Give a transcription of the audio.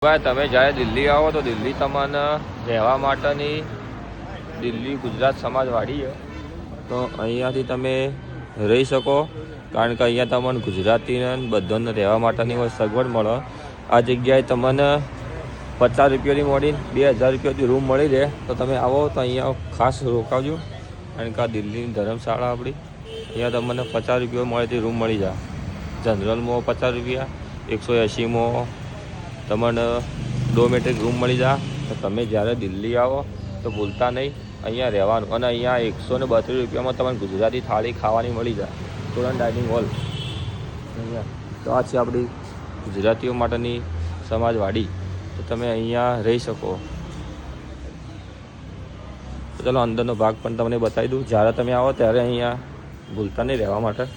ભાઈ તમે જ્યારે દિલ્હી આવો તો દિલ્હી તમને રહેવા માટેની દિલ્હી ગુજરાત સમાજવાડી છે. તો અહીંયાથી તમે રહી શકો, કારણ કે અહીંયા તમને ગુજરાતીને બધાને રહેવા માટેની સગવડ મળે. આ જગ્યાએ તમને 50 રૂપિયાની મળી 2000 રૂપિયાથી રૂમ મળી રહે. તો તમે આવો તો અહીંયા ખાસ રોકાવજો, કારણ કે આ દિલ્હીની ધર્મશાળા આપણી અહીંયા તમને 50 રૂપિયા મળેથી રૂમ મળી જાય. જનરલમાં 50 રૂપિયા, 180માં તમને ડોમેટ્રિક રૂમ મળી જાય. તો તમે જ્યારે દિલ્હી આવો તો ભૂલતા નહીં અહીંયા રહેવાનું. અને અહીંયા 132 રૂપિયામાં તમને ગુજરાતી થાળી ખાવાની મળી જાય. સ્ટુડન્ટ ડાઇનિંગ હોલ અહીંયા. તો આ છે આપણી ગુજરાતીઓ માટેની સમાજવાડી. તો તમે અહીંયા રહી શકો. તો ચલો અંદરનો ભાગ પણ તમને બતાવી દઉં. જ્યારે તમે આવો ત્યારે અહીંયા ભૂલતા નહીં રહેવા માટે.